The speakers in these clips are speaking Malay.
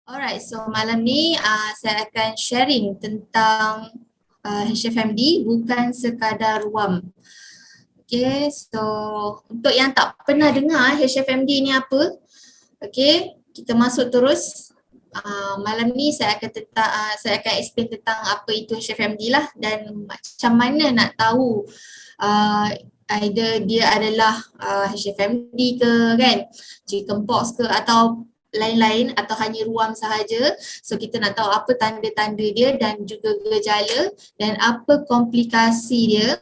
Alright, so malam ni saya akan sharing tentang HFMD bukan sekadar ruam. Okay, so untuk yang tak pernah dengar HFMD ni apa, okay, kita masuk terus. Malam ni saya akan explain tentang apa itu HFMD lah dan macam mana nak tahu either dia adalah HFMD ke kan, chickenpox ke atau lain-lain atau hanya ruam sahaja. So kita nak tahu apa tanda-tanda dia dan juga gejala dan apa komplikasi dia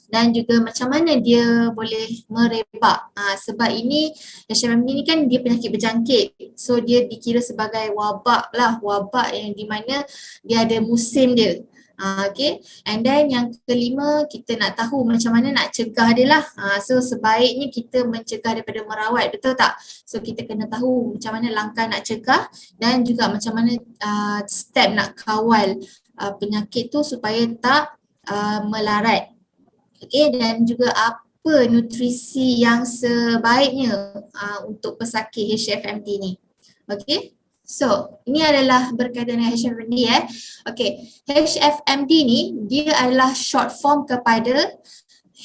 dan juga macam mana dia boleh merebak. Sebab ini HFMD ni kan dia penyakit berjangkit. So dia dikira sebagai wabak lah, wabak yang di mana dia ada musim dia. Okay, and then yang kelima kita nak tahu macam mana nak cegah dia lah. So sebaiknya kita mencegah daripada merawat, betul tak? So kita kena tahu macam mana langkah nak cegah dan juga macam mana step nak kawal penyakit tu supaya tak melarat. Okay, dan juga apa nutrisi yang sebaiknya untuk pesakit HFMD ni. Okay. So, ini adalah berkaitan dengan HFMD Okay, HFMD ni dia adalah short form kepada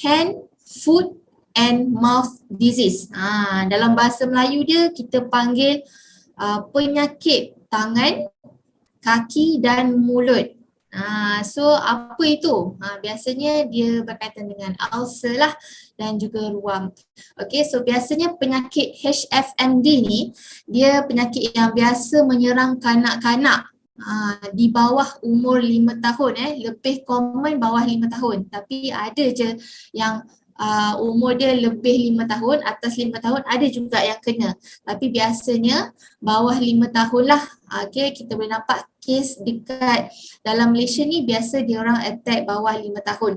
hand, foot and mouth disease. Dalam bahasa Melayu dia kita panggil penyakit tangan, kaki dan mulut. So apa itu? Biasanya dia berkaitan dengan ulcer lah dan juga ruam. Okay, so biasanya penyakit HFMD ni dia penyakit yang biasa menyerang kanak-kanak di bawah umur 5 tahun lebih common bawah 5 tahun, tapi ada je yang umur dia lebih 5 tahun, atas 5 tahun ada juga yang kena, tapi biasanya bawah 5 tahun lah. Okay, kita boleh nampak kes dekat dalam Malaysia ni biasa dia orang attack bawah 5 tahun.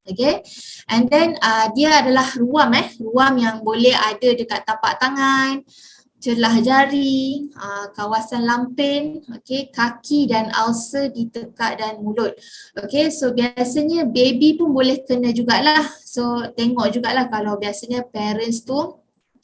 Okay, and then dia adalah ruam ruam yang boleh ada dekat tapak tangan, celah jari, kawasan lampin, okay, kaki dan ulcer di tekak dan mulut. Okay, so biasanya baby pun boleh kena jugalah. So tengok jugalah kalau biasanya parents tu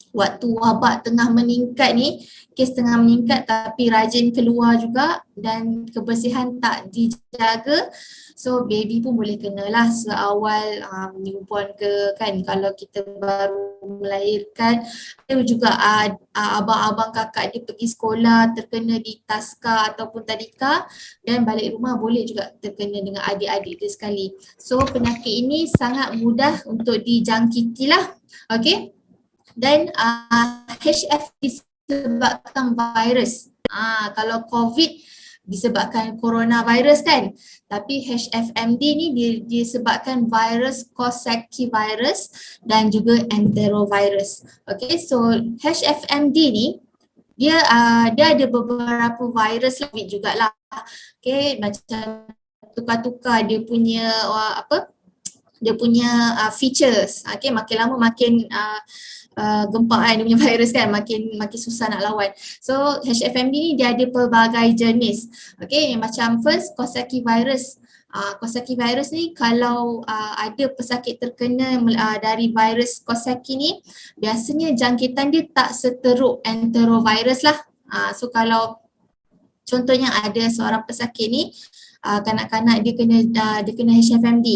waktu wabak tengah meningkat ni, kes tengah meningkat tapi rajin keluar juga dan kebersihan tak dijaga, so baby pun boleh kenalah seawal newborn ke kan, kalau kita baru melahirkan. Ada juga abang-abang kakak dia pergi sekolah terkena di taska ataupun tadika dan balik rumah boleh juga terkena dengan adik-adik dia sekali. So penyakit ini sangat mudah untuk dijangkiti lah. Okay. Dan HF disebabkan virus. Kalau COVID disebabkan coronavirus kan. Tapi HFMD ni disebabkan virus Coxsackie virus dan juga enterovirus. Okay, so HFMD ni dia ada beberapa virus lah jugalah. Okay, macam tukar-tukar dia punya features. Okay, makin lama makin gempak kan dia punya virus kan, makin susah nak lawan. So HFMD ni dia ada pelbagai jenis. Okay, macam first Coxsackie virus. Coxsackie virus ni kalau ada pesakit terkena dari virus Coxsackie ni, biasanya jangkitan dia tak seteruk enterovirus lah. So kalau contohnya ada seorang pesakit ni, kanak-kanak dia kena HFMD,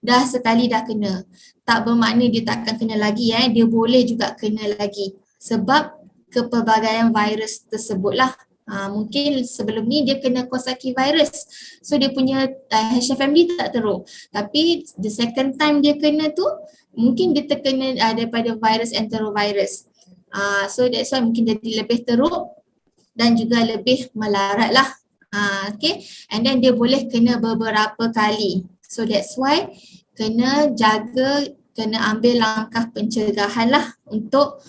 dah sekali dah kena, tak bermakna dia tak akan kena lagi dia boleh juga kena lagi sebab kepelbagaian virus tersebut lah. Mungkin sebelum ni dia kena Coxsackie virus, so dia punya HFMD tak teruk, tapi the second time dia kena tu mungkin dia terkena daripada virus enterovirus. So that's why mungkin jadi lebih teruk dan juga lebih melarat lah. Okay, and then dia boleh kena beberapa kali. So that's why kena jaga, kena ambil langkah pencegahan lah untuk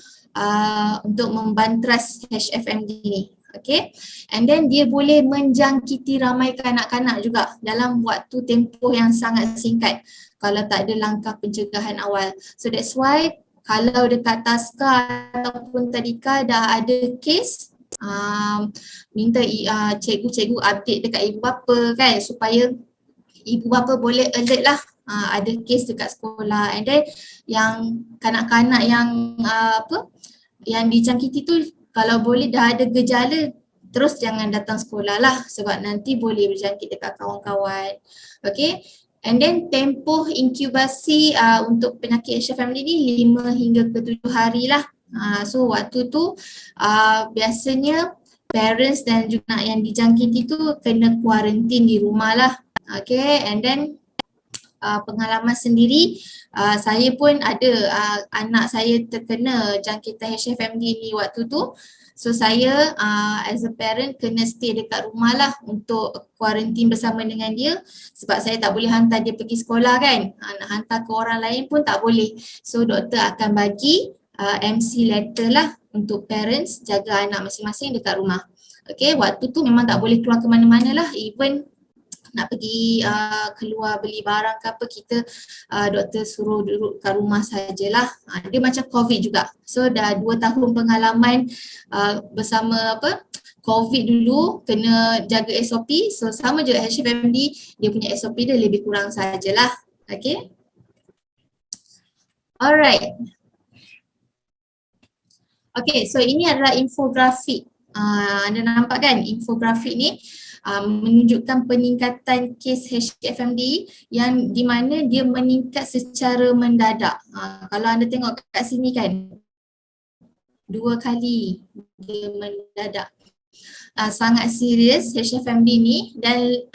membantras HFMD ni. Okay, and then dia boleh menjangkiti ramai kanak-kanak juga dalam waktu tempoh yang sangat singkat kalau tak ada langkah pencegahan awal. So that's why kalau dekat taska ataupun tadika dah ada kes, minta cikgu-cikgu update dekat ibu bapa kan, supaya ibu bapa boleh alert lah ada kes dekat sekolah. And then yang kanak-kanak yang yang dijangkiti tu kalau boleh dah ada gejala terus jangan datang sekolah lah sebab nanti boleh berjangkit dekat kawan-kawan. Okay. And then tempoh inkubasi untuk penyakit HFMD ni 5 hingga ke 7 hari lah. So waktu tu biasanya parents dan juga anak yang dijangkiti tu kena kuarantin di rumah lah. Okay, and then pengalaman sendiri, saya pun ada anak saya terkena jangkitan HFMD ni waktu tu. So saya as a parent kena stay dekat rumah lah untuk kuarantin bersama dengan dia sebab saya tak boleh hantar dia pergi sekolah kan. Nak hantar ke orang lain pun tak boleh. So doktor akan bagi MC letter lah untuk parents jaga anak masing-masing dekat rumah. Okay, waktu tu memang tak boleh keluar ke mana-mana lah, even nak pergi keluar beli barang ke apa, kita doktor suruh duduk kat rumah sajalah. Dia macam COVID juga. So dah 2 tahun pengalaman bersama COVID dulu, kena jaga SOP. So sama je HFMD, dia punya SOP dia lebih kurang sajalah. Okay. Alright. Okay, so ini adalah infografik. Anda nampak kan infografik ni menunjukkan peningkatan kes HFMD yang di mana dia meningkat secara mendadak. Kalau anda tengok kat sini kan, 2 kali dia mendadak. Sangat serius HFMD ni dan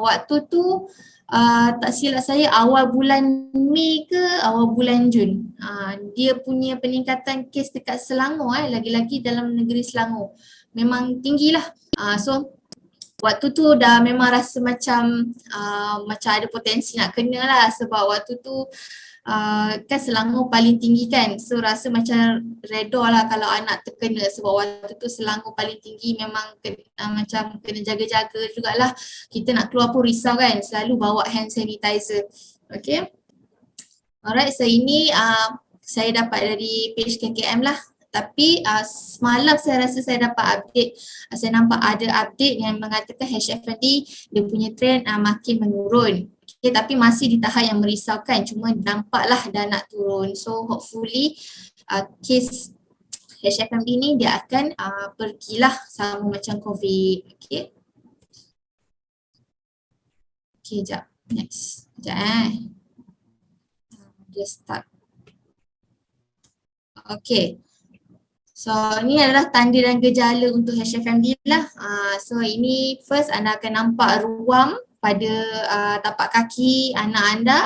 waktu tu tak silap saya awal bulan Mei ke awal bulan Jun. Dia punya peningkatan kes dekat Selangor lagi-lagi dalam negeri Selangor memang tinggilah. So waktu tu dah memang rasa macam ada potensi nak kena lah sebab waktu tu kan Selangor paling tinggi kan. So rasa macam redha lah kalau anak terkena sebab waktu tu Selangor paling tinggi, memang macam kena jaga-jaga jugalah. Kita nak keluar pun risau kan, selalu bawa hand sanitizer. Okay. Alright, so ini saya dapat dari page KKM lah. Tapi semalam saya rasa saya dapat update, saya nampak ada update yang mengatakan HFMD dia punya trend makin menurun. Okay, tapi masih di tahap yang merisaukan, cuma nampaklah dah nak turun. So hopefully kes HFMD ni dia akan pergilah sama macam COVID. Okay. Okay, sekejap. Next. Sekejap Dia start. Okay. So ni adalah tanda dan gejala untuk HFMD lah. So ini first anda akan nampak ruam pada tapak kaki anak anda.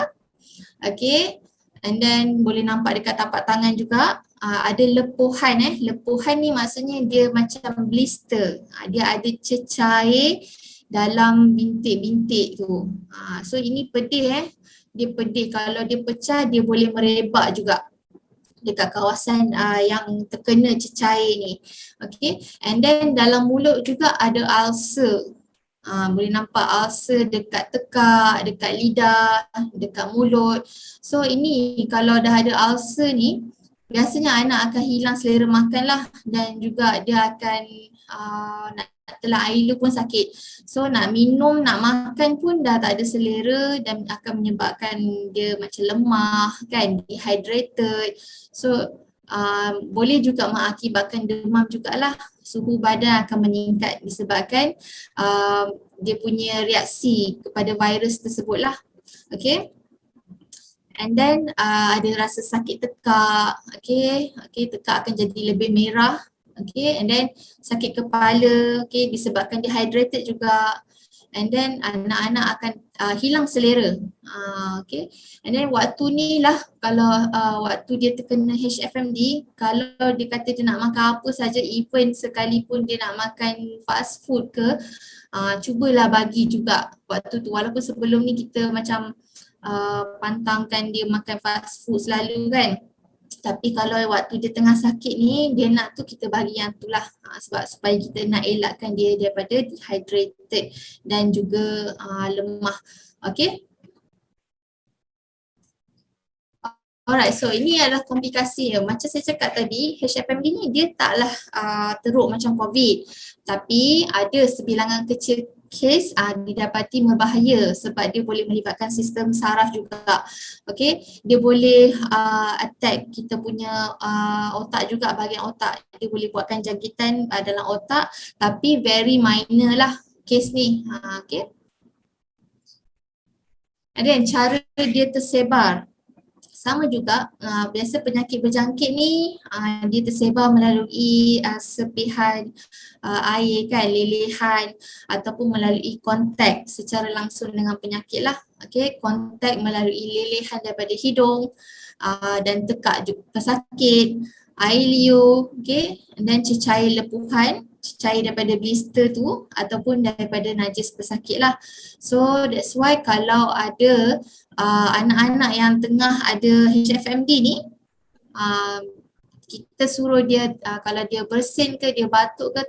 Okay. And then boleh nampak dekat tapak tangan juga ada lepuhan. Lepuhan ni maksudnya dia macam blister. Dia ada cecair dalam bintik-bintik tu. So ini pedih Dia pedih, kalau dia pecah dia boleh merebak juga dekat kawasan yang terkena cecair ni. Okay. And then dalam mulut juga ada ulcer. Boleh nampak ulcer dekat tekak, dekat lidah, dekat mulut. So ini kalau dah ada ulcer ni, biasanya anak akan hilang selera makan lah dan juga dia akan nak telan air lu pun sakit. So nak minum, nak makan pun dah tak ada selera dan akan menyebabkan dia macam lemah kan, dehydrated. So boleh juga mengakibatkan demam jugalah. Suhu badan akan meningkat disebabkan dia punya reaksi kepada virus tersebut lah. Okay. And then ada rasa sakit tekak. Okay, tekak akan jadi lebih merah. Okay, and then sakit kepala, okay, disebabkan dehydrated juga. And then anak-anak akan hilang selera. Okay, and then waktu ni lah kalau waktu dia terkena HFMD, kalau dia kata dia nak makan apa saja, even sekalipun dia nak makan fast food ke, cubalah bagi juga waktu tu. Walaupun sebelum ni kita macam pantangkan dia makan fast food selalu kan. Tapi kalau waktu dia tengah sakit ni, dia nak tu kita bagi yang tu lah. Sebab supaya kita nak elakkan dia daripada dehydrated dan juga lemah. Okay. Alright, so ini adalah komplikasi. Macam saya cakap tadi, HFMD ni dia taklah teruk macam COVID. Tapi ada sebilangan kecil kes didapati berbahaya sebab dia boleh melibatkan sistem saraf juga. Okay, dia boleh attack kita punya otak juga, bahagian otak. Dia boleh buatkan jangkitan dalam otak, tapi very minor lah kes ni. Okay. Dan cara dia tersebar sama juga, biasa penyakit berjangkit ni dia tersebar melalui sepihan air kan, lelehan ataupun melalui kontak secara langsung dengan penyakit lah. Okay, kontak melalui lelehan daripada hidung dan tekak pesakit, air liur, okay, dan cecair lepuhan, cecair daripada blister tu ataupun daripada najis pesakit lah. So that's why kalau ada anak-anak yang tengah ada HFMD ni, kita suruh dia kalau dia bersin ke, dia batuk ke,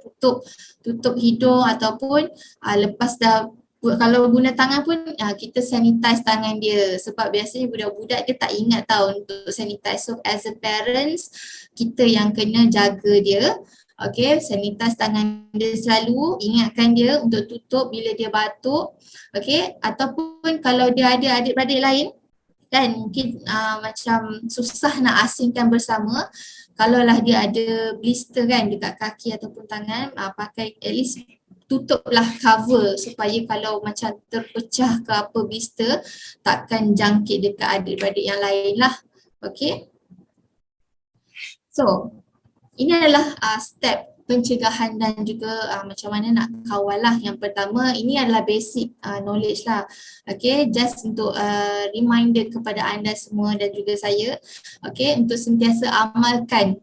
tutup hidung ataupun lepas dah kalau guna tangan pun kita sanitize tangan dia, sebab biasanya budak-budak dia tak ingat tau untuk sanitize. So as a parents, kita yang kena jaga dia. Okay, sanitize tangan dia selalu, ingatkan dia untuk tutup bila dia batuk. Okay, ataupun kalau dia ada adik-beradik lain kan, mungkin macam susah nak asingkan bersama, kalaulah dia ada blister kan dekat kaki ataupun tangan, pakai at least tutuplah cover supaya kalau macam terpecah ke apa blister, takkan jangkit dekat adik-beradik yang lain lah. Okay, so ini adalah step pencegahan dan juga macam mana nak kawal lah. Yang pertama, ini adalah basic knowledge lah. Okay, just untuk reminder kepada anda semua dan juga saya, okay, untuk sentiasa amalkan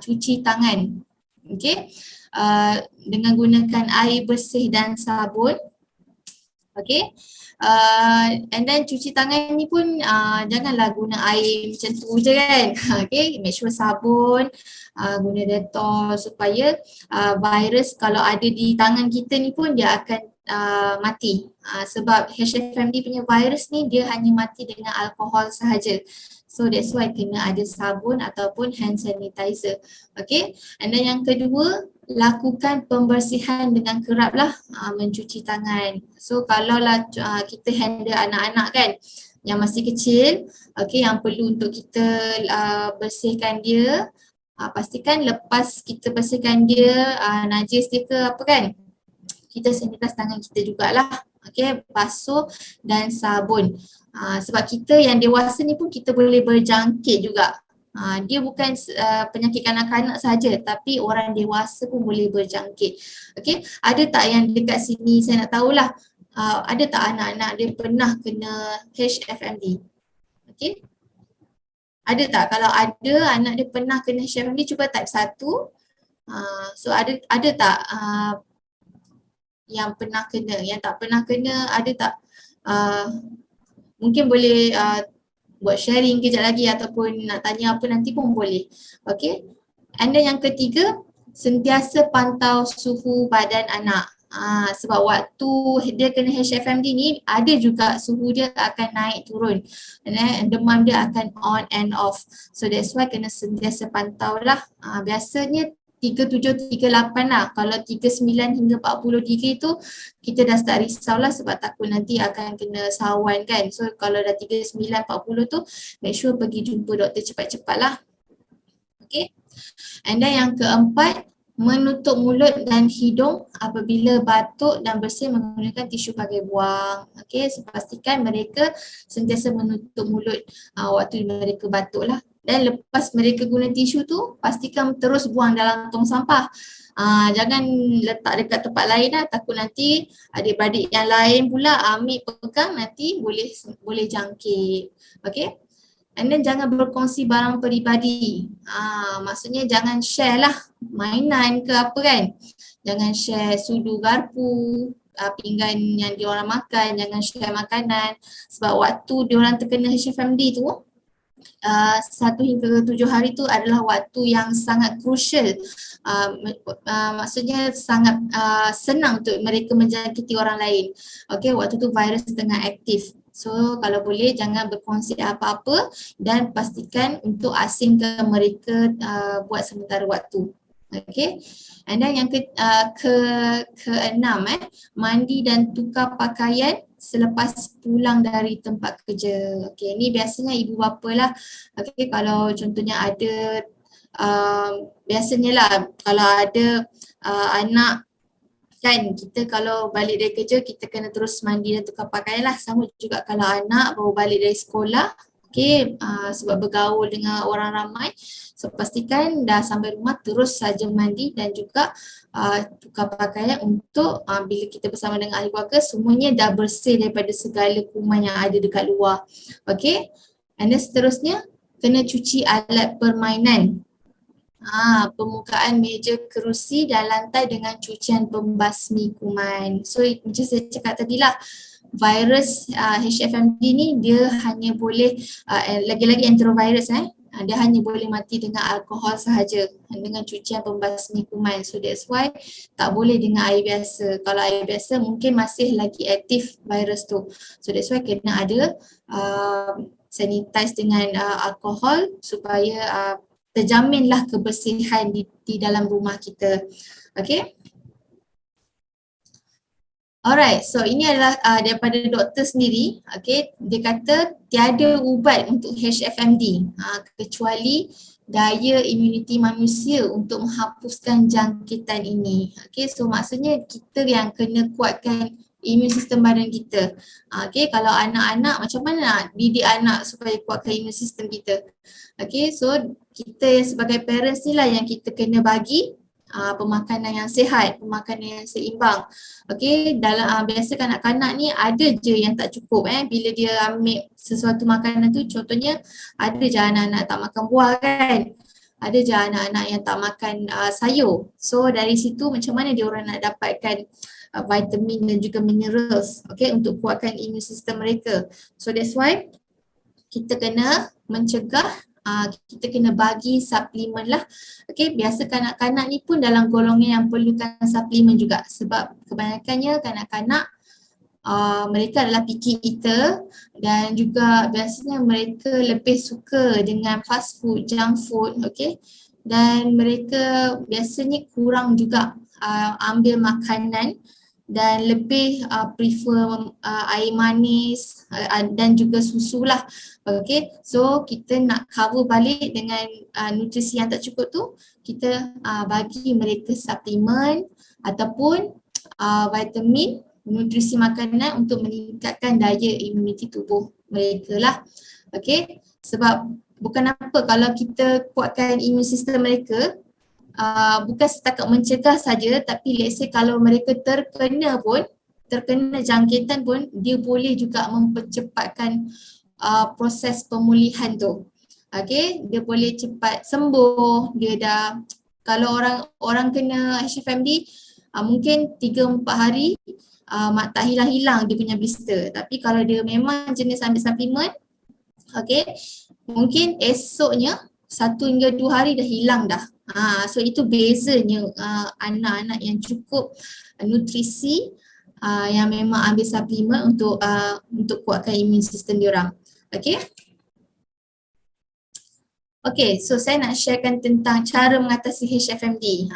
cuci tangan, okay, dengan gunakan air bersih dan sabun. Okay, and then cuci tangan ni pun janganlah guna air macam tu je kan. Okay, make sure sabun, guna Dettol supaya virus kalau ada di tangan kita ni pun dia akan mati. Sebab HFMD punya virus ni dia hanya mati dengan alkohol sahaja. So that's why kena ada sabun ataupun hand sanitizer. Okay, and then yang kedua, lakukan pembersihan dengan kerap lah, mencuci tangan. So kalaulah kita handle anak-anak kan yang masih kecil, okay, yang perlu untuk kita bersihkan dia, pastikan lepas kita bersihkan dia, najis dia ke apa kan, kita sanitize tangan kita jugalah. Okay, basuh dan sabun. Sebab kita yang dewasa ni pun kita boleh berjangkit juga. Dia bukan penyakit kanak-kanak saja, tapi orang dewasa pun boleh berjangkit. Okay, ada tak yang dekat sini, saya nak tahulah, ada tak anak-anak dia pernah kena HFMD? Okay, ada tak? Kalau ada anak dia pernah kena HFMD, cuba type 1. So ada tak yang pernah kena? Yang tak pernah kena ada tak? Mungkin boleh buat sharing kejap lagi ataupun nak tanya apa nanti pun boleh. Okay. And then yang ketiga, sentiasa pantau suhu badan anak. Sebab waktu dia kena HFMD ni ada juga suhu dia akan naik turun. And demam dia akan on and off. So that's why kena sentiasa pantau lah. Biasanya 37-38 lah. Kalau 39 hingga 40 degree tu kita dah start risau lah sebab takut nanti akan kena sawan kan. So kalau dah 39-40 tu make sure pergi jumpa doktor cepat-cepat lah. Okay. And then yang keempat, menutup mulut dan hidung apabila batuk dan bersin menggunakan tisu pakai buang. Okay, so pastikan mereka sentiasa menutup mulut waktu mereka batuk lah. Dan lepas mereka guna tisu tu, pastikan terus buang dalam tong sampah. Jangan letak dekat tempat lain lah, takut nanti adik-beradik yang lain pula ambil pegang, nanti boleh jangkit. Okay. And then jangan berkongsi barang peribadi. Maksudnya jangan share lah mainan ke apa kan. Jangan share sudu garpu, pinggan yang diorang makan, jangan share makanan. Sebab waktu diorang terkena HFMD tu, 1 hingga 7 hari tu adalah waktu yang sangat crucial. Maksudnya sangat senang untuk mereka menjangkiti orang lain. Okay, waktu tu virus tengah aktif. So kalau boleh jangan berkongsi apa-apa dan pastikan untuk asingkan mereka buat sementara waktu. Okay, and then yang keenam, mandi dan tukar pakaian selepas pulang dari tempat kerja. Okay, ni biasanya ibu bapa lah. Okay, kalau contohnya ada biasanya lah kalau ada anak kan, kita kalau balik dari kerja kita kena terus mandi dan tukar pakaian lah. Sama juga kalau anak baru balik dari sekolah, okay, sebab bergaul dengan orang ramai. So pastikan dah sampai rumah terus saja mandi dan juga tukar pakaian untuk bila kita bersama dengan ahli keluarga semuanya dah bersih daripada segala kuman yang ada dekat luar. Okay, and then seterusnya kena cuci alat permainan. Permukaan meja, kerusi dan lantai dengan cucian pembasmi kuman. So macam saya cakap tadi lah, virus HFMD ni dia hanya boleh lagi-lagi enterovirus dia hanya boleh mati dengan alkohol sahaja, dengan cucian pembasmi kuman. So that's why tak boleh dengan air biasa. Kalau air biasa mungkin masih lagi aktif virus tu. So that's why kena ada sanitize dengan alkohol supaya terjaminlah kebersihan di dalam rumah kita. Okay. Alright, so ini adalah daripada doktor sendiri. Okay, dia kata tiada ubat untuk HFMD kecuali daya imuniti manusia untuk menghapuskan jangkitan ini. Okay, so maksudnya kita yang kena kuatkan imun sistem badan kita. Okay, kalau anak-anak macam mana nak didik anak supaya kuatkan imun sistem kita? Okay, so kita sebagai parents ni lah yang kita kena bagi pemakanan yang sihat, pemakanan yang seimbang. Okay, dalam biasa kanak-kanak ni ada je yang tak cukup bila dia ambil sesuatu makanan tu. Contohnya ada je anak-anak tak makan buah kan, ada je anak-anak yang tak makan sayur. So dari situ macam mana dia orang nak dapatkan vitamin dan juga minerals, okay, untuk kuatkan imun sistem mereka. So that's why kita kena mencegah, kita kena bagi suplemen lah. Okay, biasa kanak-kanak ni pun dalam golongan yang perlukan suplemen juga sebab kebanyakannya kanak-kanak mereka adalah picky eater dan juga biasanya mereka lebih suka dengan fast food, junk food, okay, dan mereka biasanya kurang juga ambil makanan dan lebih prefer air manis dan juga susu lah. Okay, so kita nak cover balik dengan nutrisi yang tak cukup tu, kita bagi mereka suplemen ataupun vitamin, nutrisi makanan untuk meningkatkan daya imuniti tubuh mereka lah. Okay, sebab bukan apa kalau kita kuatkan imun sistem mereka, bukan setakat mencegah saja, tapi let's say kalau mereka terkena jangkitan pun, dia boleh juga mempercepatkan proses pemulihan tu. Okay, dia boleh cepat sembuh. Dia dah, kalau orang kena HFMD mungkin 3-4 hari tak hilang-hilang dia punya blister. Tapi kalau dia memang jenis ambil suplemen, okay, mungkin esoknya 1 hingga 2 hari dah hilang dah. So itu bezanya anak-anak yang cukup nutrisi yang memang ambil suplemen untuk kuatkan imun sistem diorang. Okay. Okay, so saya nak sharekan tentang cara mengatasi HFMD.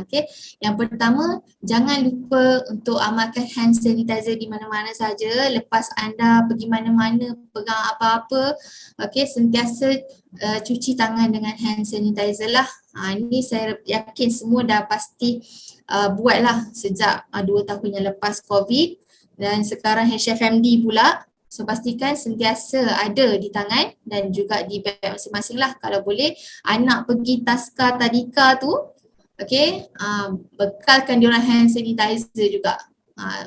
Okay. Yang pertama, jangan lupa untuk amalkan hand sanitizer di mana-mana saja. Lepas anda pergi mana-mana, pegang apa-apa, okay, sentiasa cuci tangan dengan hand sanitizer lah. Ini saya yakin semua dah pasti buat lah sejak 2 tahun yang lepas COVID dan sekarang HFMD pula. So pastikan sentiasa ada di tangan dan juga di beg masing-masing lah. Kalau boleh anak pergi taska tadika tu, okay, bekalkan diorang hand sanitizer juga.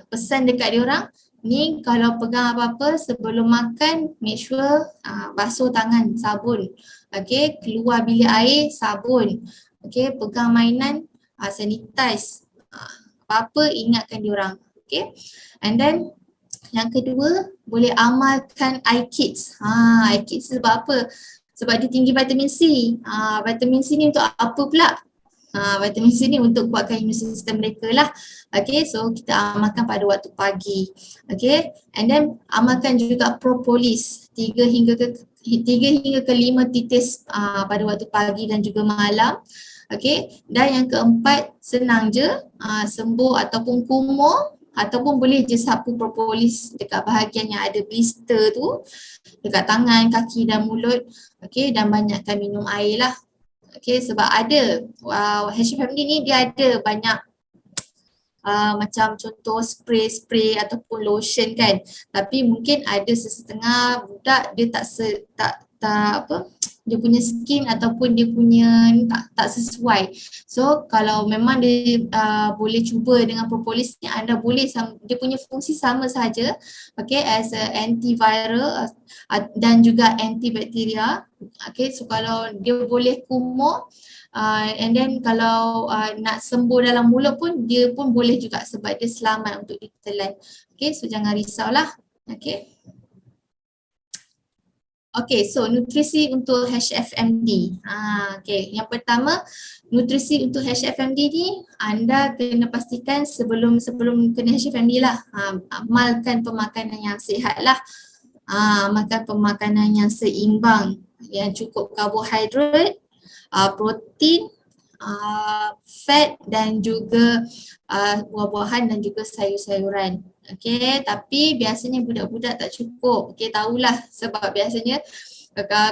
Pesan dekat diorang, ni kalau pegang apa-apa sebelum makan, make sure basuh tangan, sabun. Okay, keluar bilik air, sabun. Okay, pegang mainan, sanitize. Apa-apa ingatkan diorang. Okay, and then yang kedua, boleh amalkan iKids. iKids sebab apa? Sebab dia tinggi vitamin C. Vitamin C ni untuk apa pula? Vitamin C ni untuk kuatkan imun sistem mereka lah. Okay, so kita amalkan pada waktu pagi. Okay, and then amalkan juga propolis 3 hingga ke 5 titis pada waktu pagi dan juga malam. Okey, dan yang keempat senang je sembuh ataupun kumur ataupun boleh je sapu propolis dekat bahagian yang ada blister tu, dekat tangan, kaki dan mulut. Okey, dan banyakkan minum air lah. Okey, sebab ada HFMD ni dia ada banyak macam contoh spray-spray ataupun lotion kan. Tapi mungkin ada sesetengah budak dia tak apa, dia punya skin ataupun dia punya ni tak sesuai. So kalau memang dia boleh cuba dengan propolis ni, anda boleh dia punya fungsi sama saja, okay, as a antiviral dan juga antibakteria. Okay, so kalau dia boleh kumur and then kalau nak sembuh dalam mulut pun dia pun boleh juga sebab dia selamat untuk ditelan. Okay, so jangan risaulah. Okay. Okay, so nutrisi untuk HFMD. Okay, yang pertama nutrisi untuk HFMD ni anda kena pastikan sebelum kena HFMD lah, amalkan pemakanan yang sihat lah. Makan pemakanan yang seimbang, yang cukup karbohidrat, protein, fat dan juga buah-buahan dan juga sayur-sayuran. Okey, tapi biasanya budak-budak tak cukup. Okey, tahulah sebab biasanya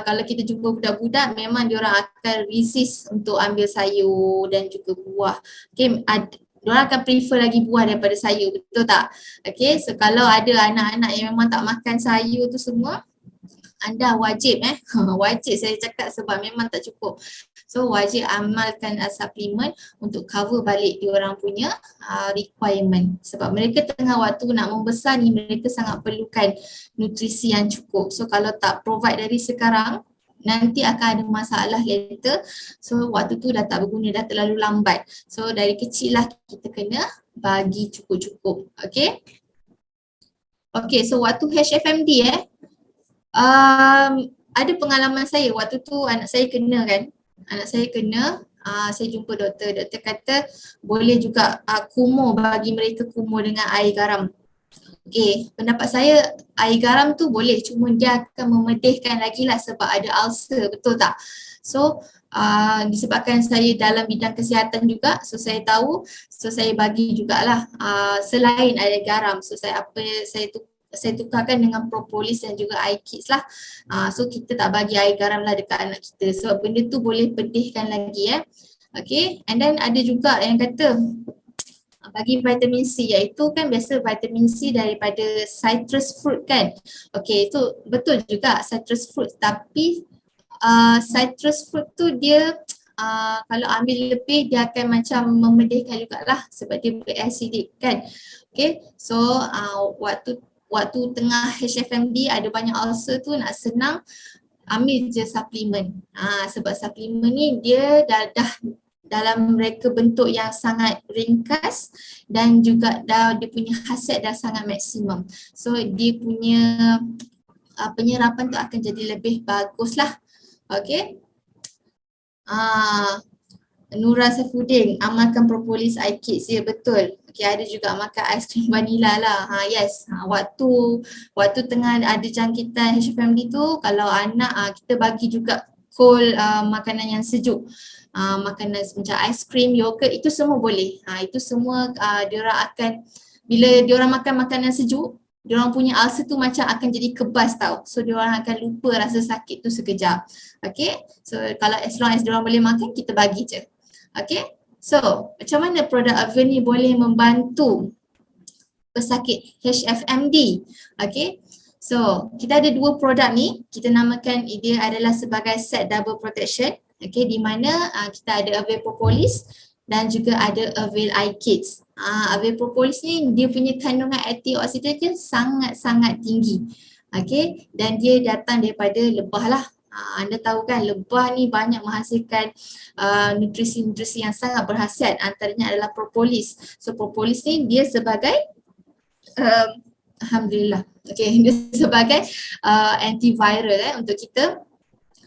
kalau kita jumpa budak-budak memang diorang akan resist untuk ambil sayur dan juga buah. Okey, diorang akan prefer lagi buah daripada sayur, betul tak? Okey, so kalau ada anak-anak yang memang tak makan sayur tu semua, anda wajib wajib saya cakap sebab memang tak cukup. So wajib amalkan suplemen untuk cover balik diorang punya requirement. Sebab mereka tengah waktu nak membesar ni, mereka sangat perlukan nutrisi yang cukup. So kalau tak provide dari sekarang, nanti akan ada masalah later. So waktu tu dah tak berguna, dah terlalu lambat. So dari kecil lah kita kena bagi cukup-cukup. Okay. Okay, so waktu HFMD ada pengalaman saya waktu tu anak saya kena kan. Saya jumpa doktor kata boleh juga kumur, bagi mereka kumur dengan air garam. Okey, pendapat saya air garam tu boleh, cuma dia akan memedihkan lagi lah sebab ada ulcer, betul tak? So disebabkan saya dalam bidang kesihatan juga, so saya tahu, so saya bagi jugalah selain air garam. So saya tukarkan dengan propolis dan juga air kids lah. So kita tak bagi air garam lah dekat anak kita sebab benda tu boleh pedihkan lagi Okay, and then ada juga yang kata bagi vitamin C, iaitu kan biasa vitamin C daripada citrus fruit kan. Okay, itu betul juga citrus fruit, tapi citrus fruit tu dia kalau ambil lebih dia akan macam memedihkan jugalah sebab dia beracidic kan. Okay, so waktu tengah HFMD ada banyak ulcer tu, nak senang ambil je suplemen. Sebab suplemen ni dia dah dalam mereka bentuk yang sangat ringkas dan juga dia punya khasiat dah sangat maksimum. So dia punya penyerapan tu akan jadi lebih bagus lah. Okay. Nura Saifuddin, amalkan propolis air kids, ya betul. Okay, ada juga makan aiskrim vanila lah. Yes, waktu tengah ada jangkitan HFMD tu, kalau anak kita bagi juga cold makanan yang sejuk. Makanan macam aiskrim, yogurt, itu semua boleh. Itu semua diorang akan, bila diorang makan makanan sejuk, diorang punya ulcer tu macam akan jadi kebas tau. So diorang akan lupa rasa sakit tu sekejap. Okay, so kalau as long as diorang boleh makan, kita bagi je. Okay, so macam mana produk Aven ni boleh membantu pesakit HFMD? Okay, so kita ada dua produk ni, kita namakan dia adalah sebagai set double protection. Okay, di mana kita ada Aven Propolis dan juga ada Avail Eye Kids. Avail Propolis ni dia punya kandungan antioksidan dia sangat-sangat tinggi. Okay, dan dia datang daripada lebah lah. Anda tahu kan lebah ni banyak menghasilkan nutrisi-nutrisi yang sangat berkhasiat, antaranya adalah propolis. So propolis ni dia sebagai alhamdulillah, okay, dia sebagai antiviral untuk kita.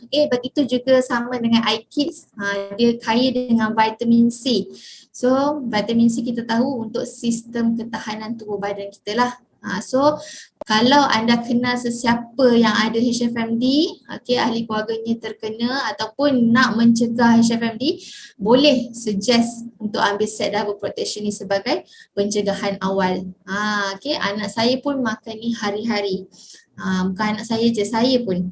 Okay, begitu juga sama dengan eye kids, dia kaya dengan vitamin C. So vitamin C kita tahu untuk sistem ketahanan tubuh badan kita lah. So kalau anda kenal sesiapa yang ada HFMD, ahli keluarganya terkena ataupun nak mencegah HFMD, boleh suggest untuk ambil set double protection ni sebagai pencegahan awal. Anak saya pun makan ni hari-hari. Bukan anak saya je, saya pun.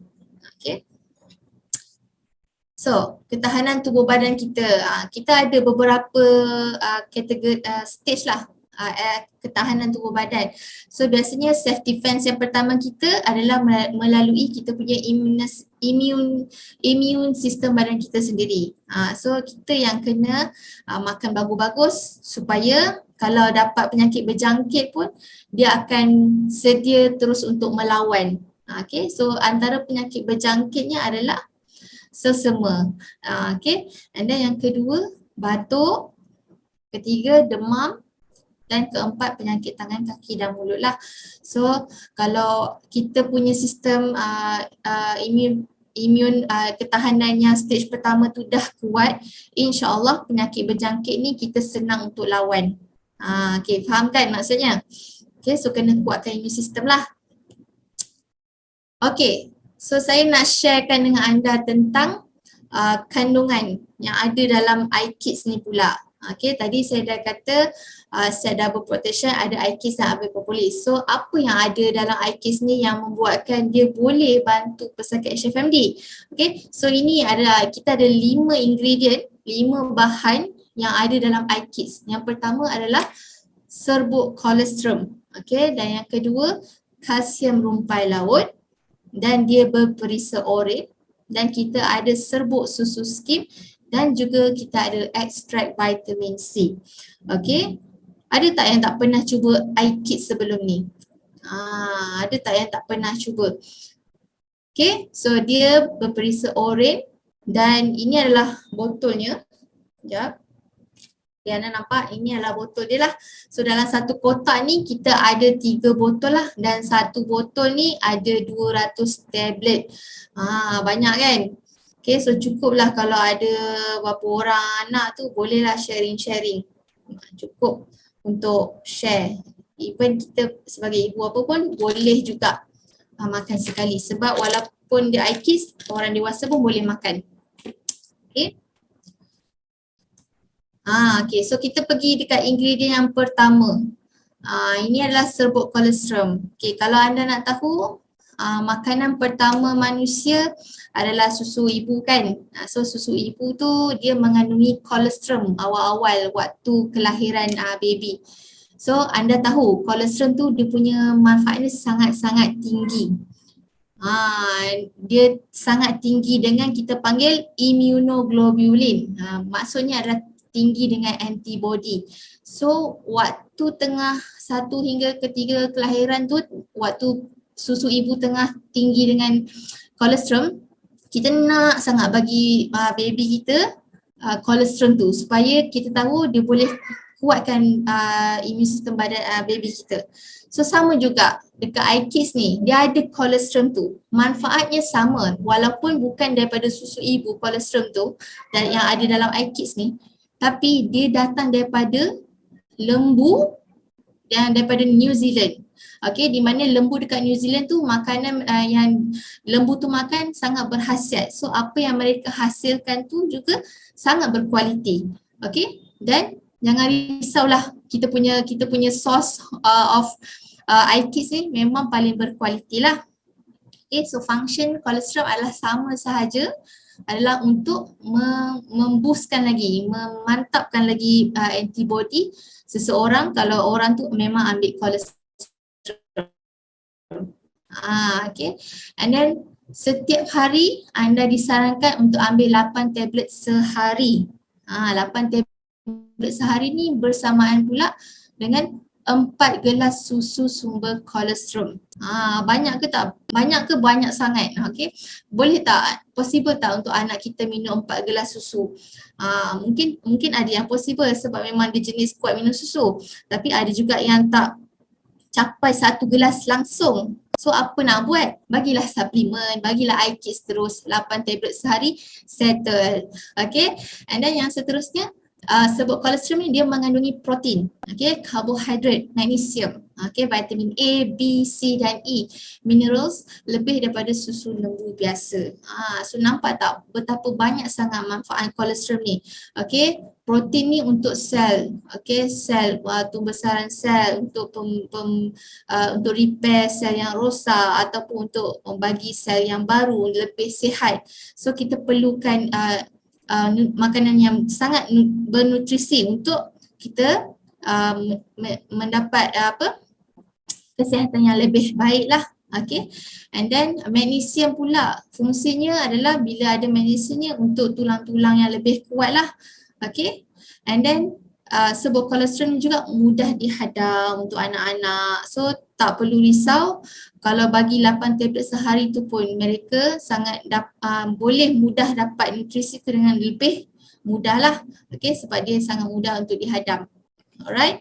So, ketahanan tubuh badan kita, kita ada beberapa kategori stage lah ketahanan tubuh badan. So, biasanya self defense yang pertama kita adalah melalui kita punya immune sistem badan kita sendiri. So, kita yang kena makan bagus-bagus supaya kalau dapat penyakit berjangkit pun dia akan sedia terus untuk melawan. So antara penyakit berjangkitnya adalah sesama. And then yang kedua, batuk. Ketiga, demam. Dan keempat, penyakit tangan, kaki dan mulut lah. So kalau kita punya sistem imun ketahanannya stage pertama tu dah kuat, insya-Allah penyakit berjangkit ni kita senang untuk lawan. Faham kan maksudnya? So kena kuatkan imun sistem lah. So saya nak sharekan dengan anda tentang kandungan yang ada dalam iKids ni pula. Tadi saya dah kata set double protection, ada iKids dan Avipropylis. So apa yang ada dalam iKids ni yang membuatkan dia boleh bantu pesakit HFMD? So ini adalah, kita ada 5 ingredient, 5 bahan yang ada dalam iKids. Yang pertama adalah serbuk kolostrum. Dan yang kedua, kalsium rumpai laut. Dan dia berperisa oren, dan kita ada serbuk susu skim, dan juga kita ada ekstrak vitamin C. Ada tak yang tak pernah cuba iKids sebelum ni? Ada tak yang tak pernah cuba? So dia berperisa oren dan ini adalah botolnya. Sekejap. Diana nampak, ini adalah botol dia lah. So dalam satu kotak ni kita ada 3 botol lah, dan satu botol ni ada 200 tablet. Banyak kan? So cukup lah kalau ada berapa orang anak tu, bolehlah sharing-sharing. Cukup untuk share. Even kita sebagai ibu apa pun boleh juga makan sekali, sebab walaupun dia iKids, orang dewasa pun boleh makan. So kita pergi dekat ingredient yang pertama. Ini adalah serbuk kolostrum. Kalau anda nak tahu, makanan pertama manusia adalah susu ibu kan. So susu ibu tu dia mengandungi kolostrum awal-awal waktu kelahiran baby. So anda tahu kolostrum tu dia punya manfaatnya sangat-sangat tinggi. Dia sangat tinggi dengan kita panggil immunoglobulin. Maksudnya adalah tinggi dengan antibody. So waktu tengah 1 hingga ke 3 kelahiran tu, waktu susu ibu tengah tinggi dengan kolostrum, kita nak sangat bagi baby kita kolostrum tu supaya kita tahu dia boleh kuatkan imun sistem badan baby kita. So sama juga dekat iKids ni, dia ada kolostrum tu. Manfaatnya sama walaupun bukan daripada susu ibu kolostrum tu dan yang ada dalam iKids ni, tapi dia datang daripada lembu dan daripada New Zealand. Di mana lembu dekat New Zealand tu makanan yang lembu tu makan sangat berkhasiat. So apa yang mereka hasilkan tu juga sangat berkualiti. Dan jangan risaulah, kita punya source of iKids ni memang paling berkualiti lah. So function kolostrum adalah sama sahaja, adalah untuk memboostkan lagi, memantapkan lagi antibody seseorang kalau orang tu memang ambil kolostrum. And then setiap hari anda disarankan untuk ambil 8 tablet sehari. 8 tablet sehari ni bersamaan pula dengan 4 gelas susu sumber kolostrum. Banyak ke tak? Banyak ke banyak sangat? Boleh tak? Possible tak untuk anak kita minum 4 gelas susu? Mungkin ada yang possible sebab memang dia jenis kuat minum susu. Tapi ada juga yang tak capai 1 gelas langsung. So apa nak buat? Bagilah suplemen, bagilah iKids terus 8 tablet sehari, settle. And then yang seterusnya, sebab kolesterol ni dia mengandungi protein, okay, karbohidrat, magnesium, okay, vitamin A, B, C dan E, minerals lebih daripada susu lembu biasa. So nampak tak betapa banyak sangat manfaat kolesterol ni. Okay, protein ni untuk sel, okay, sel, pembesaran sel, untuk untuk repair sel yang rosak ataupun untuk bagi sel yang baru lebih sihat. So kita perlukan makanan yang sangat bernutrisi untuk kita mendapat kesihatan yang lebih baik lah. Okay, and then magnesium pula fungsinya adalah bila ada magnesium untuk tulang-tulang yang lebih kuat lah. Okay, and then sebab kolesterol juga mudah dihadam untuk anak-anak, so tak perlu risau kalau bagi 8 tablet sehari tu pun mereka sangat boleh mudah dapat nutrisi tu dengan lebih mudah lah. Okay, sebab dia sangat mudah untuk dihadam. Alright.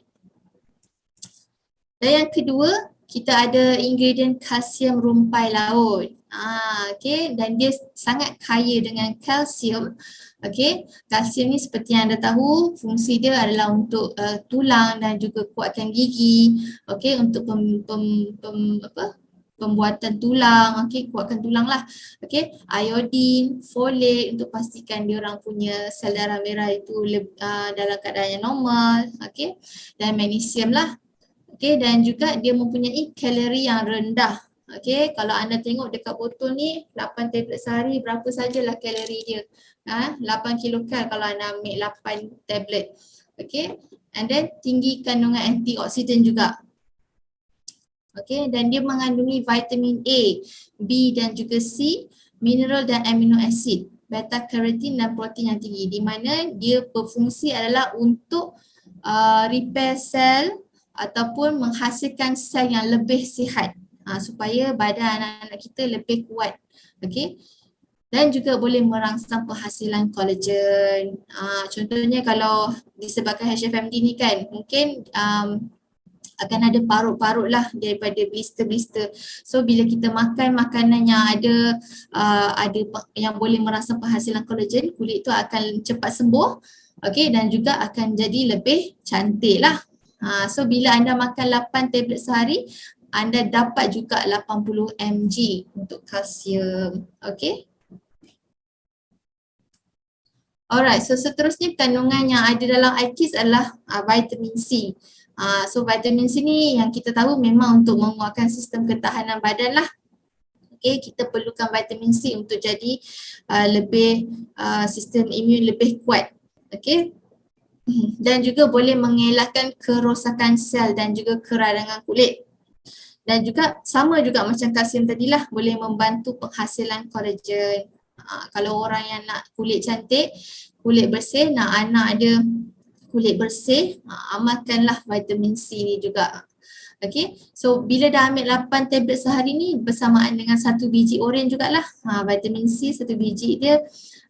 Dan yang kedua, kita ada ingredient kalsium rumpai laut. Okay, dan dia sangat kaya dengan kalsium. Okay, kalsium ni seperti yang anda tahu, fungsi dia adalah untuk tulang dan juga kuatkan gigi. Okay, untuk pembuatan tulang, okay, kuatkan tulang lah. Okay, iodine, folate untuk pastikan dia orang punya sel darah merah itu dalam keadaan yang normal. Okay, dan magnesium lah. Okay, dan juga dia mempunyai kalori yang rendah. Okay, kalau anda tengok dekat botol ni 8 tablet sehari berapa sajalah kalori dia. 8 kilokal kalau anda ambil 8 tablet. Okay, and then tinggi kandungan antioksidan juga. Okay, dan dia mengandungi vitamin A, B dan juga C, mineral dan amino acid, beta carotene dan protein yang tinggi, di mana dia berfungsi adalah untuk repair sel ataupun menghasilkan sel yang lebih sihat supaya badan anak-anak kita lebih kuat. Okay, dan juga boleh merangsang penghasilan kolagen. Contohnya kalau disebabkan HFMD ni kan, mungkin akan ada parut-parut lah daripada blister-blister. So bila kita makan makanan yang ada yang boleh merangsang penghasilan kolagen, kulit tu akan cepat sembuh. Okay, dan juga akan jadi lebih cantik lah. So bila anda makan 8 tablet sehari, anda dapat juga 80 mg untuk kalsium. Okay. Alright, so seterusnya kandungan yang ada dalam iKids adalah vitamin C. So vitamin C ni yang kita tahu memang untuk menguatkan sistem ketahanan badan lah. Okay, kita perlukan vitamin C untuk jadi lebih sistem imun lebih kuat. Okay. Dan juga boleh mengelakkan kerosakan sel dan juga keradangan kulit. Dan juga sama juga macam kalsium tadilah, boleh membantu penghasilan kolagen. Kalau orang yang nak kulit cantik, kulit bersih, nak anak ada kulit bersih, amalkanlah vitamin C ni juga. Okay, so bila dah ambil 8 tablet sehari ni bersamaan dengan 1 biji oren jugalah. Vitamin C 1 biji dia,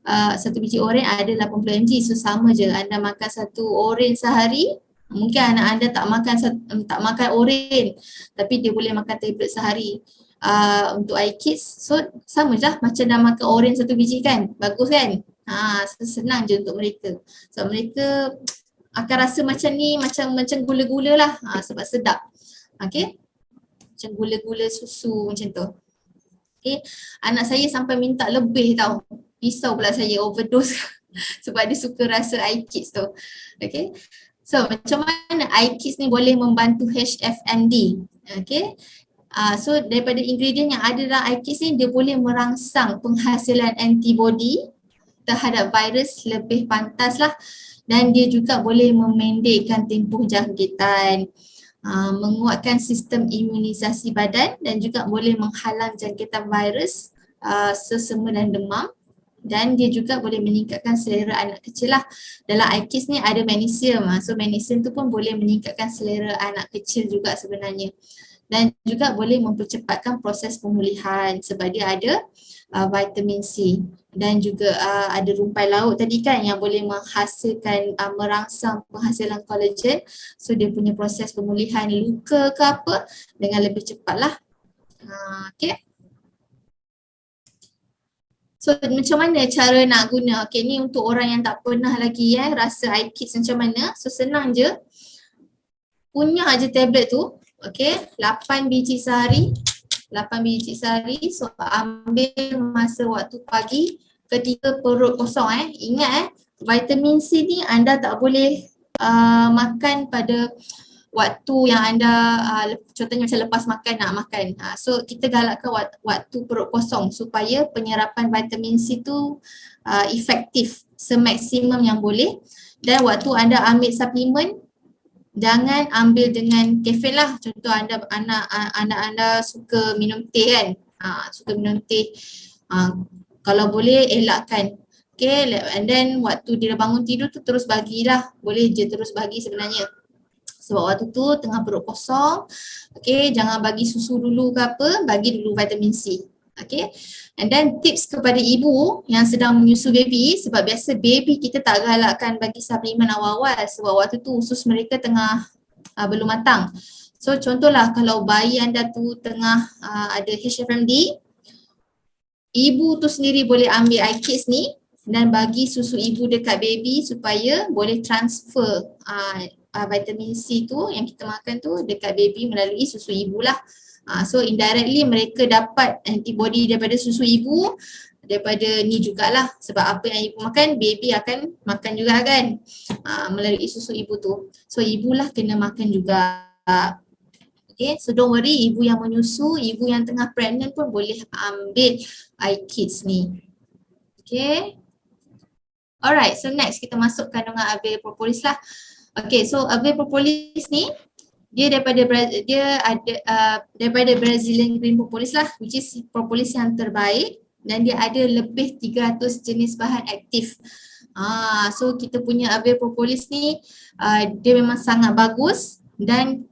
1 biji oren ada 80 mg, so sama je anda makan 1 oren sehari. Mungkin anak anda tak makan oren tapi dia boleh makan tablet sehari. Untuk iKids, so sama je lah macam dah makan oren 1 biji kan, bagus kan. Senang je untuk mereka. So mereka akan rasa macam ni, macam gula-gula lah, sebab sedap. Okay, macam gula-gula susu macam tu. Okay, anak saya sampai minta lebih tau, risau pula saya overdose sebab dia suka rasa iKids tu. Okay, so macam mana iKids ni boleh membantu HFMD? Okay, so daripada ingredient yang ada dalam iKids ni, dia boleh merangsang penghasilan antibody terhadap virus lebih pantas lah, dan dia juga boleh memendekkan tempoh jangkitan, menguatkan sistem imunisasi badan dan juga boleh menghalang jangkitan virus, sesama dan demam, dan dia juga boleh meningkatkan selera anak kecil lah. Dalam iKids ni ada magnesium, so magnesium tu pun boleh meningkatkan selera anak kecil juga sebenarnya, dan juga boleh mempercepatkan proses pemulihan sebab dia ada vitamin C, dan juga ada rumpai laut tadi kan yang boleh menghasilkan merangsang penghasilan kolagen, so dia punya proses pemulihan luka ke apa dengan lebih cepat lah. Okay. So So macam mana cara nak guna? Okay, ni untuk orang yang tak pernah lagi rasa iKids macam mana. So senang je. Punya aja tablet tu. Okay, 8 biji sehari. 8 biji sehari. So ambil masa waktu pagi ketika perut kosong Ingat vitamin C ni anda tak boleh makan pada waktu yang anda contohnya macam lepas makan nak makan. So kita galakkan waktu perut kosong supaya penyerapan vitamin C tu efektif semaksimum yang boleh. Dan waktu anda ambil suplemen, jangan ambil dengan kafein lah. Contoh anak anda suka minum teh kan, suka minum teh, kalau boleh elakkan. Okay, and then waktu dia bangun tidur tu terus bagilah, boleh je terus bagi sebenarnya. Sebab waktu tu tengah perut kosong, okay, jangan bagi susu dulu ke apa, bagi dulu vitamin C. Okay, and then tips kepada ibu yang sedang menyusu baby, sebab biasa baby kita tak galakkan bagi suplemen awal-awal sebab waktu tu usus mereka tengah belum matang. So contohlah kalau bayi anda tu tengah ada HFMD, ibu tu sendiri boleh ambil iKids ni dan bagi susu ibu dekat baby supaya boleh transfer vitamin C tu yang kita makan tu dekat baby melalui susu ibu lah. So indirectly mereka dapat antibody daripada susu ibu, daripada ni jugalah, sebab apa yang ibu makan baby akan makan juga kan, melalui susu ibu tu. So ibulah kena makan juga. Okay, so don't worry, ibu yang menyusu, ibu yang tengah pregnant pun boleh ambil iKids ni. Okay. Alright, so next kita masuk kandungan Avil Propolis lah. Okay, so Avil Propolis ni dia daripada Brazilian Green Propolis lah, which is propolis yang terbaik, dan dia ada lebih 300 jenis bahan aktif. So kita punya Avil Propolis ni dia memang sangat bagus, dan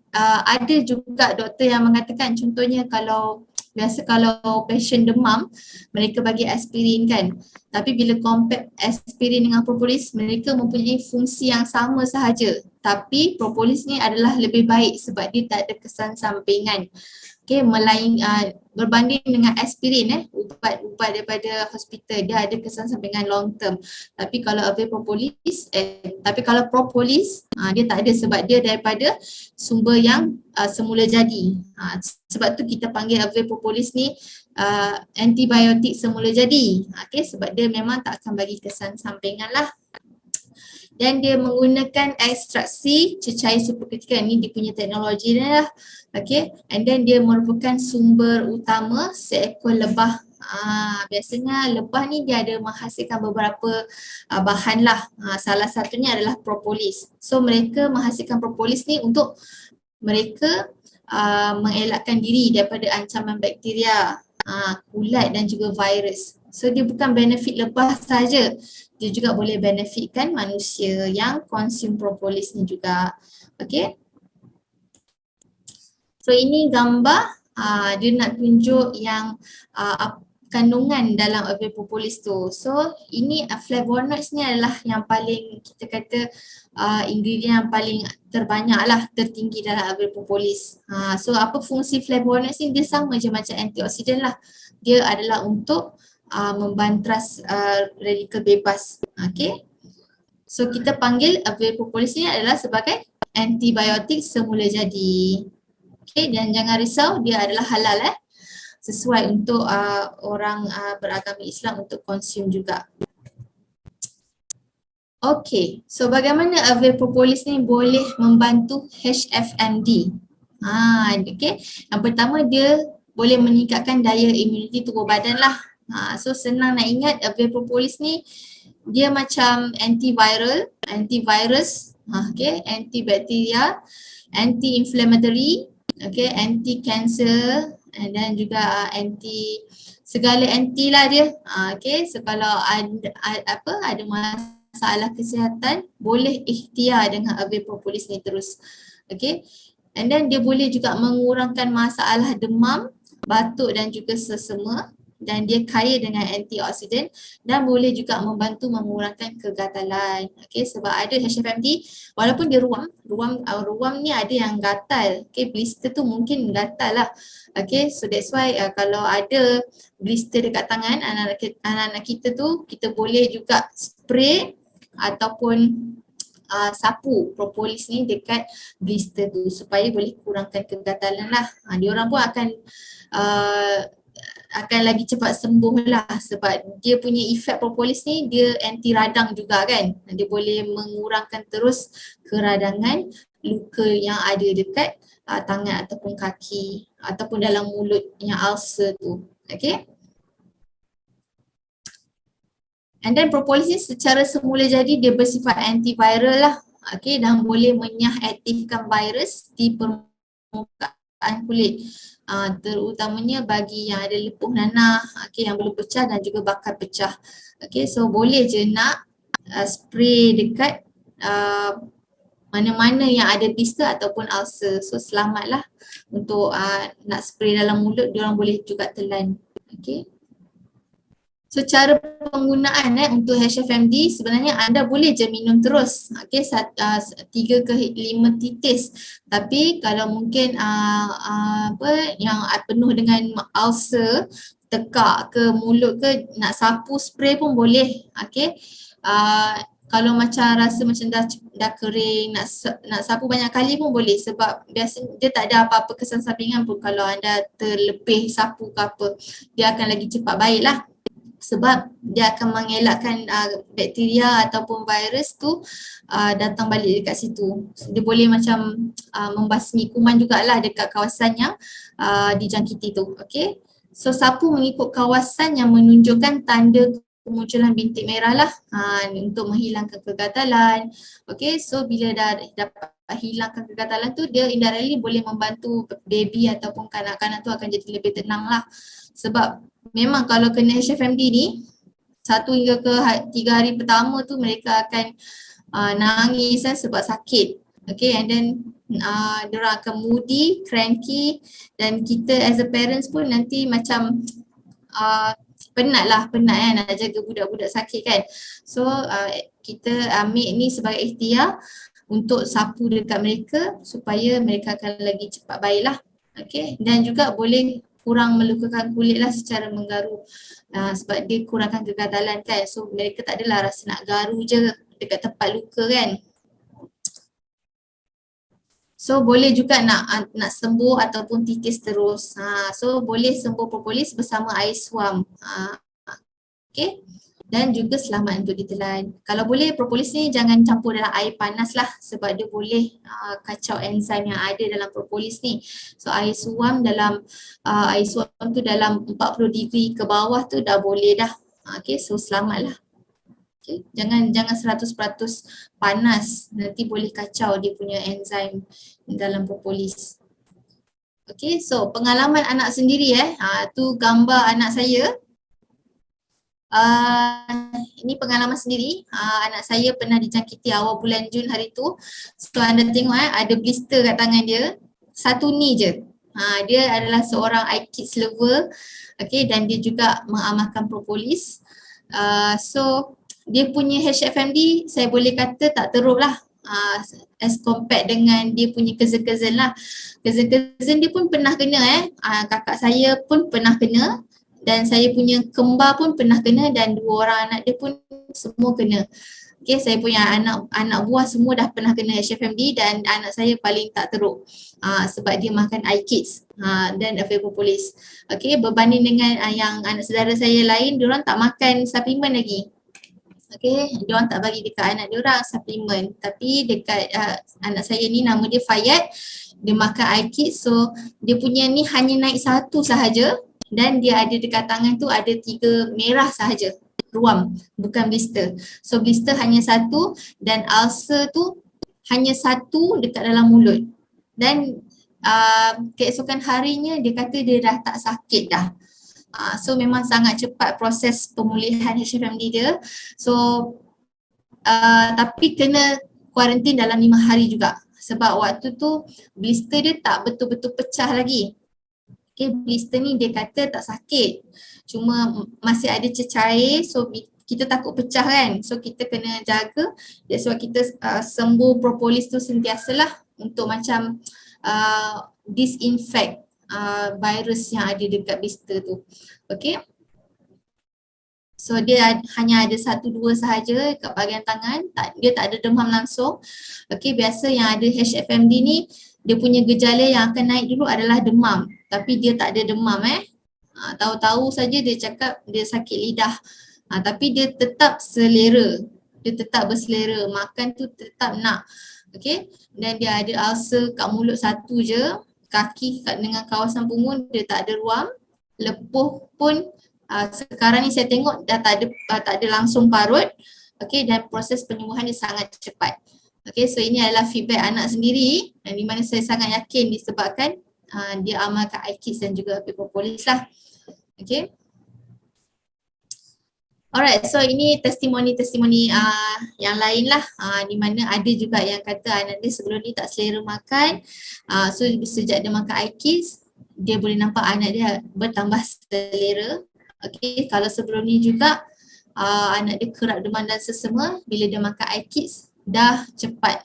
ada juga doktor yang mengatakan contohnya kalau patient demam, mereka bagi aspirin kan. Tapi bila compare aspirin dengan propolis, mereka mempunyai fungsi yang sama sahaja. Tapi propolis ni adalah lebih baik sebab dia tak ada kesan sampingan. Okay, berbanding dengan aspirin ubat daripada hospital, dia ada kesan sampingan long term. Tapi kalau propolis dia tak ada sebab dia daripada sumber yang semula jadi. Sebab tu kita panggil Avil Propolis ni antibiotik semula jadi. Okay, sebab dia memang tak akan bagi kesan sampingan lah. Dan dia menggunakan ekstraksi cecair superkritikal, ni dia punya teknologi dia lah. Okay, and then dia merupakan sumber utama seekor lebah. Biasanya lebah ni dia ada menghasilkan beberapa bahan lah. Salah satunya adalah propolis. So mereka menghasilkan propolis ni untuk mereka mengelakkan diri daripada ancaman bakteria, kulat dan juga virus. So dia bukan benefit lebah saja, dia juga boleh benefitkan manusia yang consume propolis ni juga. Okay. So ini gambar, dia nak tunjuk yang kandungan dalam Avil Propolis tu. So ini flavonoids ni adalah yang paling kita kata ingredient yang paling terbanyak lah, tertinggi dalam Avil Propolis. So apa fungsi flavonoids ni? Dia sama je macam antioksidan lah. Dia adalah untuk membantras radikal bebas. Okay. So kita panggil Avil Propolis ni adalah sebagai antibiotik semula jadi. Okay, dan jangan risau, dia adalah halal sesuai untuk orang beragama Islam untuk konsum juga. Okay, so bagaimana Avil Propolis ni boleh membantu HFMD? Okay, yang pertama dia boleh meningkatkan daya imuniti tubuh badan lah. So senang nak ingat, Avil Propolis ni dia macam antiviral, antivirus, okay, antibakteria, anti-inflammatory, okay, anti-cancer, and then juga anti, segala anti lah dia. Okay, so kalau ada masalah kesihatan, boleh ikhtiar dengan Avil Propolis ni terus. Okay, and then dia boleh juga mengurangkan masalah demam, batuk dan juga sesama. dan dia kaya dengan antioksidan dan boleh juga membantu mengurangkan kegatalan. Okey, sebab ada HFMD walaupun dia ruam ni ada yang gatal. Okey, blister tu mungkin gatal lah. Okey, so that's why kalau ada blister dekat tangan anak-anak kita tu, kita boleh juga spray ataupun sapu propolis ni dekat blister tu supaya boleh kurangkan kegatalan lah. Diorang pun akan lagi cepat sembuh lah sebab dia punya efek propolis ni dia anti radang juga kan. Dia boleh mengurangkan terus keradangan luka yang ada dekat tangan ataupun kaki ataupun dalam mulut yang ulcer tu. Okay. And then propolis ni secara semula jadi dia bersifat antiviral lah. Okay, dan boleh menyah-aktifkan virus di permukaan kulit. Terutamanya bagi yang ada lepuh nanah, okay, yang belum pecah dan juga bakal pecah. Okay, so boleh je nak spray dekat mana-mana yang ada blister ataupun ulcer. So selamatlah untuk nak spray dalam mulut, diorang boleh juga telan. Okay. So cara penggunaan untuk HFMD sebenarnya anda boleh je minum terus, okay, 3 ke 5 titis. Tapi kalau mungkin yang penuh dengan ulcer, tekak ke mulut ke, nak sapu spray pun boleh, okay. Kalau macam rasa macam dah kering, nak sapu banyak kali pun boleh sebab biasanya dia tak ada apa-apa kesan sampingan pun kalau anda terlebih sapu ke apa, dia akan lagi cepat baik lah. Sebab dia akan mengelakkan bakteria ataupun virus tu datang balik dekat situ. Dia boleh macam membasmi kuman jugalah dekat kawasan yang dijangkiti tu. Okay. So sapu mengikut kawasan yang menunjukkan tanda kemunculan bintik merah lah untuk menghilangkan kegatalan. Okay. So bila dah dapat hilangkan kegatalan tu, dia indirectly boleh membantu baby ataupun kanak-kanak tu akan jadi lebih tenang lah. Sebab memang kalau kena HFMD ni 1 hingga ke 3 hari pertama tu mereka akan nangis sebab sakit. Okay, and then diorang akan moody, cranky dan kita as a parents pun nanti macam penat nak jaga budak-budak sakit kan. So kita ambil ni sebagai ikhtiar untuk sapu dekat mereka supaya mereka akan lagi cepat baik lah. Okay, dan juga boleh kurang melukakan kulit lah secara menggaru sebab dia kurangkan kegatalan kan. So mereka tak adalah rasa nak garu je dekat tempat luka kan. So boleh juga nak sembuh ataupun titis terus. So boleh sembuh propolis bersama air suam. Okay. Dan juga selamat untuk ditelan. Kalau boleh propolis ni jangan campur dalam air panas lah sebab dia boleh kacau enzim yang ada dalam propolis ni. So air suam tu dalam 40 degree ke bawah tu dah boleh dah. Okay, so selamat lah. Okay. Jangan 100% panas, nanti boleh kacau dia punya enzim dalam propolis. Okay, so pengalaman anak sendiri tu gambar anak saya. Ini pengalaman sendiri, anak saya pernah dijangkiti awal bulan Jun hari tu. So anda tengok ada blister kat tangan dia, satu ni je. Dia adalah seorang iKids lover, okay, dan dia juga mengamalkan propolis. So dia punya HFMD saya boleh kata tak teruk lah as compared dengan dia punya cousin-cousin lah. Cousin-cousin dia pun pernah kena kakak saya pun pernah kena. Dan saya punya kembar pun pernah kena dan 2 orang anak dia pun semua kena. Okay, saya punya anak buah semua dah pernah kena HFMD dan anak saya paling tak teruk sebab dia makan iKids dan propolis. Okay, berbanding dengan yang anak saudara saya lain, diorang tak makan suplemen lagi. Okay, diorang tak bagi dekat anak diorang suplemen. Tapi dekat anak saya ni nama dia Fayat, dia makan iKids, so dia punya ni hanya naik 1 sahaja. Dan dia ada dekat tangan tu ada 3 merah sahaja, ruam, bukan blister. So blister hanya 1 dan ulcer tu hanya 1 dekat dalam mulut. Dan keesokan harinya dia kata dia dah tak sakit dah. So memang sangat cepat proses pemulihan HFMD dia. So tapi kena kuarantin dalam 5 hari juga sebab waktu tu blister dia tak betul-betul pecah lagi. Okay, blister ni dia kata tak sakit, cuma masih ada cecair, so kita takut pecah kan, so kita kena jaga. That's why kita sembuh propolis tu sentiasalah untuk macam disinfect virus yang ada dekat blister tu. Okay, so dia hanya ada 1-2 sahaja kat bahagian tangan, dia tak ada demam langsung. Okay, biasa yang ada HFMD ni dia punya gejala yang akan naik dulu adalah demam, tapi dia tak ada demam tahu-tahu saja dia cakap dia sakit lidah, tapi dia tetap selera, dia tetap berselera, makan tu tetap nak. Okay, dan dia ada ulcer kat mulut satu je, kaki dengan kawasan punggung dia tak ada ruam, lepuh pun sekarang ni saya tengok dah tak ada langsung parut. Okay, dan proses penyembuhan dia sangat cepat. Okay, so ini adalah feedback anak sendiri di mana saya sangat yakin disebabkan dia amalkan iKids dan juga propolis lah. Okay. Alright, so ini testimoni-testimoni yang lain lah, di mana ada juga yang kata anak dia sebelum ni tak selera makan, so sejak dia makan iKids dia boleh nampak anak dia bertambah selera. Okay, kalau sebelum ni juga anak dia kerap demam dan sesema, bila dia makan iKids dah cepat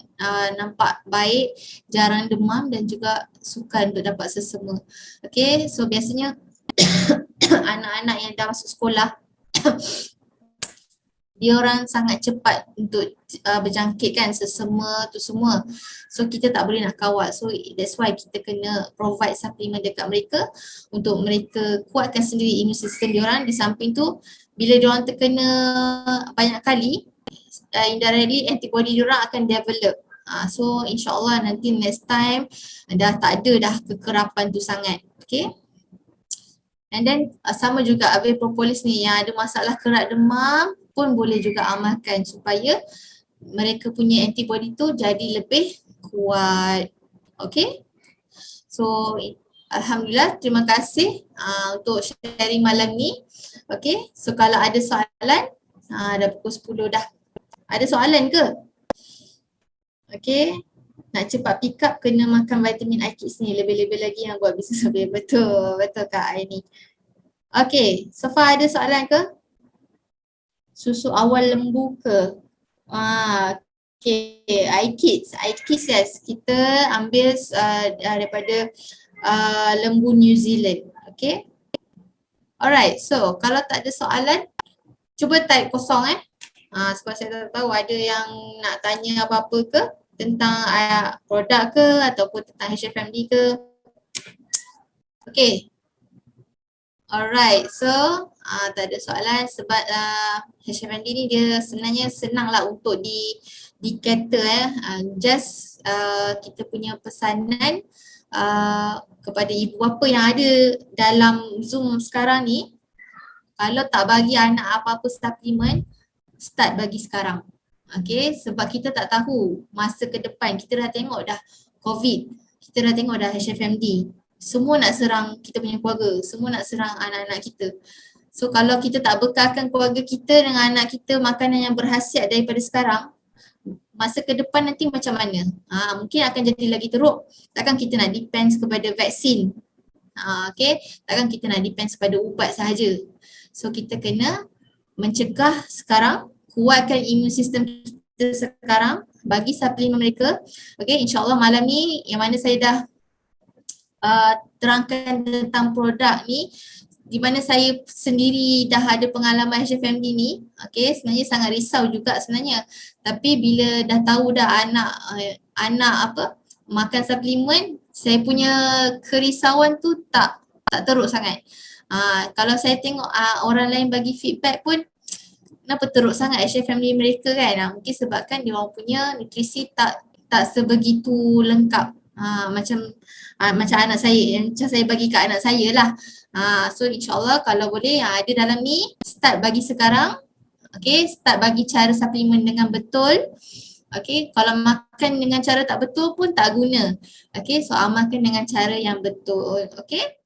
nampak baik, jarang demam dan juga suka untuk dapat sesema. Okay, so biasanya anak-anak yang dah masuk sekolah dia orang sangat cepat untuk berjangkit kan, sesema tu semua. So kita tak boleh nak kawal, so that's why kita kena provide suplemen dekat mereka untuk mereka kuatkan sendiri immune system dia orang. Di samping tu bila dia orang terkena banyak kali, indirectly antibody dia orang akan develop. So insyaAllah nanti next time dah tak ada dah kekerapan tu sangat. Okay. And then sama juga Abe propolis ni yang ada masalah kerak demam pun boleh juga amalkan supaya mereka punya antibody tu jadi lebih kuat. Okay. So Alhamdulillah, terima kasih untuk sharing malam ni. Okay, so kalau ada soalan, dah pukul 10 dah. Ada soalan ke? Okay, nak cepat pick up kena makan vitamin iKids ni, lebih-lebih lagi yang buat bisnes lebih. Betul, betul Kak Aini. Okay, so far ada soalan ke? Susu awal lembu ke? Okay, iKids yes, kita ambil daripada lembu New Zealand. Okay. Alright, so kalau tak ada soalan, cuba type kosong sebab saya tak tahu ada yang nak tanya apa-apa ke tentang produk ke ataupun tentang HFMD ke. Okay. Alright, so tak ada soalan sebab HFMD ni dia sebenarnya senang lah untuk di cater just kita punya pesanan kepada ibu bapa yang ada dalam Zoom sekarang ni, kalau tak bagi anak apa-apa suplemen, start bagi sekarang. Okay, sebab kita tak tahu masa ke depan. Kita dah tengok dah COVID, kita dah tengok dah HFMD, semua nak serang kita punya keluarga, semua nak serang anak-anak kita. So kalau kita tak bekalkan keluarga kita dengan anak kita makanan yang berkhasiat daripada sekarang, masa ke depan nanti macam mana? Mungkin akan jadi lagi teruk. Takkan kita nak depends kepada vaksin. Okay, takkan kita nak depends kepada ubat sahaja. So kita kena mencegah sekarang, kuatkan immune system kita sekarang, bagi suplemen mereka. Okay, insyaAllah malam ni yang mana saya dah terangkan tentang produk ni, di mana saya sendiri dah ada pengalaman HFMD ni. Okay, sebenarnya sangat risau juga sebenarnya. Tapi bila dah tahu dah anak makan suplemen, saya punya kerisauan tu tak teruk sangat. Kalau saya tengok orang lain bagi feedback pun, kenapa teruk sangat HFMD mereka kan? Mungkin sebabkan dia orang punya nutrisi tak sebegitu lengkap. Macam anak saya, macam saya bagi kat anak saya lah. So insyaAllah kalau boleh yang ada dalam ni, start bagi sekarang. Okay, start bagi cara suplemen dengan betul. Okay, kalau makan dengan cara tak betul pun tak guna. Okay, so amalkan dengan cara yang betul. Okay.